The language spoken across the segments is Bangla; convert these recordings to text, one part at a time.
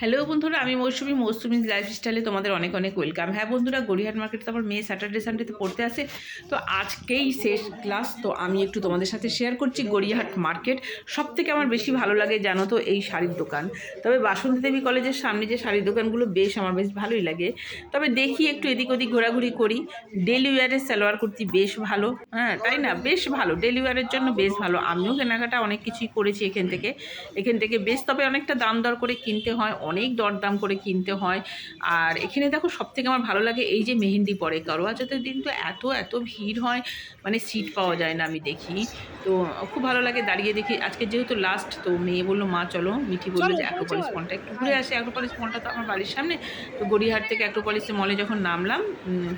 হ্যালো বন্ধুরা, আমি মৌসুমি লাইফস্টাইলে তোমাদের অনেক অনেক ওয়েলকাম। হ্যাঁ বন্ধুরা, গড়িয়াহাট মার্কেটে তো আমার মেয়ে স্যাটারডে সানডেতে পড়তে আসে, তো আজকেই শেষ ক্লাস। তো আমি একটু তোমাদের সাথে শেয়ার করছি গড়িয়াহাট মার্কেট। সব থেকে আমার বেশি ভালো লাগে জানো তো এই শাড়ির দোকান। তবে বাসন্তী দেবী কলেজের সামনে যে শাড়ির দোকানগুলো আমার বেশ ভালোই লাগে। তবে দেখি একটু এদিক ওদিক ঘোরাঘুরি করি। ডেলি ওয়ারের সালোয়ার কুর্তি বেশ ভালো, হ্যাঁ তাই না, বেশ ভালো, ডেলি ওয়ারের জন্য বেশ ভালো। আমিও কেনাকাটা অনেক কিছুই করেছি এখান থেকে বেশ, তবে অনেকটা দাম দর করে কিনতে হয়, অনেক দরদাম করে কিনতে হয়। আর এখানে দেখো সবথেকে আমার ভালো লাগে এই যে মেহেন্দি পরে করোয়া চৌথের দিন তো এত ভিড় হয়, মানে সিট পাওয়া যায় না আমি দেখি। তো খুব ভালো লাগে দাঁড়িয়ে দেখি। আজকে যেহেতু লাস্ট, তো মেয়ে বললো মা চলো, মিঠি বললো যে অ্যাক্রোপলিস মলটা একটু ঘুরে আসে। অ্যাক্রোপলিস মলটা তো আমার বাড়ির সামনে। তো গড়িয়াহাট থেকে অ্যাক্রোপলিস মলে যখন নামলাম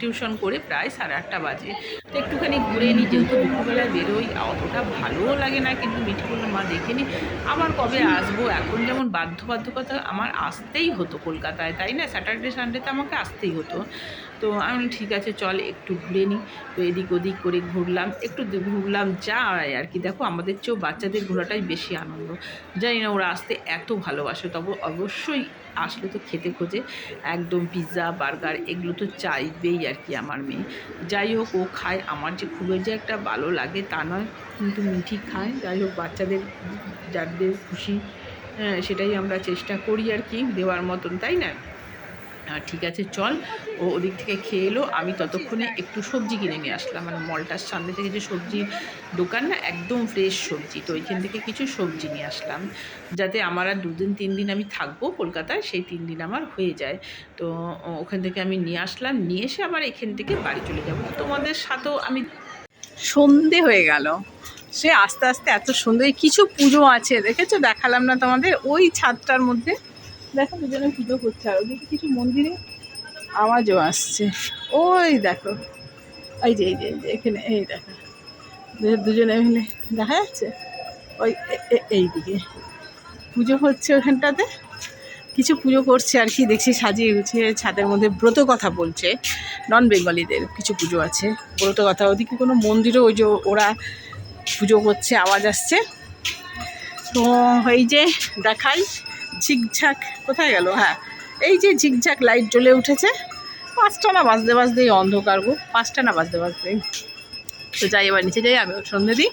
টিউশন করে প্রায় 8:30 বাজে, তো একটুখানি ঘুরে নিই। যেহেতু দুপুরবেলায় বেরোই, অতটা ভালোও লাগে না, কিন্তু মিঠি বললো মা দেখে নি আবার কবে আসবো। এখন যেমন বাধ্যবাধকতা আমার আসতেই হতো কলকাতায়, তাই না, স্যাটারডে সানডেতে আমাকে আসতেই হতো। তো আমি ঠিক আছে চল একটু ঘুরে নিই। তো এদিক ওদিক করে ঘুরলাম যা আর কি। দেখো আমাদের চেয়েও বাচ্চাদের ঘোরাটাই বেশি আনন্দ। জানি না ওরা আসতে এত ভালোবাসে, তবে অবশ্যই আসলে তো খেতে খোঁজে একদম পিৎজা বার্গার, এগুলো তো চাইবেই আর কি আমার মেয়ে। যাই হোক ও খায়, আমার যে খুবই যে একটা ভালো লাগে তা নয়, কিন্তু মিঠি খায়। যাই হোক বাচ্চাদের যাদের খুশি, হ্যাঁ সেটাই আমরা চেষ্টা করি আর কি দেওয়ার মতন, তাই না। ঠিক আছে চল, ও ওদিক থেকে খেয়ে এলো, আমি ততক্ষণে একটু সবজি কিনে নিয়ে আসলাম। মানে মলটার সামনে থেকে যে সবজির দোকান না, একদম ফ্রেশ সবজি, তো ওইখান থেকে কিছু সবজি নিয়ে আসলাম, যাতে আমার আর 2-3 দিন আমি থাকবো কলকাতায়, সেই 3 দিন আমার হয়ে যায়। তো ওখান থেকে আমি নিয়ে আসলাম, নিয়ে এসে আবার এখান থেকে বাড়ি চলে যাবো। তোমাদের সাথেও আমি সন্ধে হয়ে গেল, সে আস্তে আস্তে এত সুন্দর কিছু পুজো আছে, দেখেছো, দেখালাম না তোমাদের ওই ছাদটার মধ্যে। দেখো দুজনে পুজো করছে, আর ওদিকে কিছু মন্দিরে আওয়াজও আসছে। ওই দেখো, এই যে এখানে, এই দেখো দুজনে মিলে দেখা যাচ্ছে। ওই এই দিকে পুজো হচ্ছে, ওখানটাতে কিছু পুজো করছে আর কি, দেখছি সাজিয়ে গুছিয়ে ছাদের মধ্যে ব্রত কথা বলছে। নন বেঙ্গলিদের কিছু পুজো আছে, ব্রত কথা। ওদিকে কোনো মন্দিরও ওই যে ওরা পুজো করছে, আওয়াজ আসছে। তো এই যে দেখাই ঝিকঝাক, কোথায় গেল, হ্যাঁ এই যে ঝিকঝাক লাইট জ্বলে উঠেছে। 5টা না বাজতেই অন্ধকার গো, 5টা না বাজতেই। তো যাই এবার নিচে যাই, আমি সন্ধে দিই।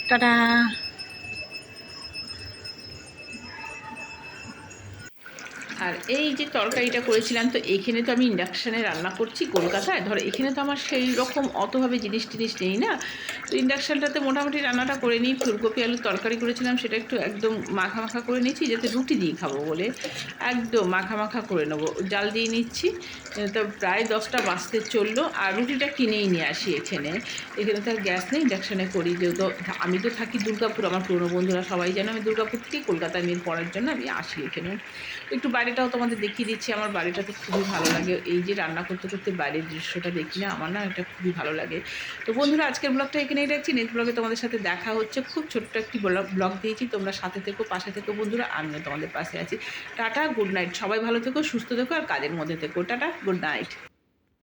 টাটা। আর এই যে তরকারিটা করেছিলাম, তো এইখানে তো আমি ইন্ডাকশানে রান্না করছি কলকাতায়। ধরো এখানে তো আমার সেই রকম অতভাবে জিনিস টিনিস নেই না, তো ইন্ডাকশানটাতে মোটামুটি রান্নাটা করে নিই। ফুলকপি আলুর তরকারি করেছিলাম, সেটা একটু একদম মাখা মাখা করে নিচ্ছি, যাতে রুটি দিয়ে খাবো বলে একদম মাখা মাখা করে নেবো, জাল দিয়ে নিচ্ছি। তো প্রায় 10টা বাজতে চললো, আর রুটিটা কিনেই নিয়ে আসি এখানে তো আর গ্যাস নেই, ইন্ডাকশানে করি। যেহেতু আমি তো থাকি দুর্গাপুর, আমার পুরনো বন্ধুরা সবাই জানে আমি দুর্গাপুর থেকে কলকাতায় মেয়ের পড়ার জন্য আমি আসি এখানে। একটু বাইরেটাও তোমাদের দেখিয়ে দিচ্ছি, আমার বাড়িটাতে খুবই ভালো লাগে। এই যে রান্না করতে করতে বাইরের দৃশ্যটা দেখি না, আমার না এটা খুবই ভালো লাগে। তো বন্ধুরা আজকের ব্লগটা এখানেই রাখছি, নেক্সট ব্লগে তোমাদের সাথে দেখা হচ্ছে। খুব ছোট্ট একটি ব্লগ দিয়েছি, তোমরা সাথে থেকো, পাশে থেকো বন্ধুরা, আমিও তোমাদের পাশে আছি। টাটা, গুড নাইট, সবাই ভালো থেকো, সুস্থ থেকো, আর কাজের মধ্যে থেকো। Tata, good night.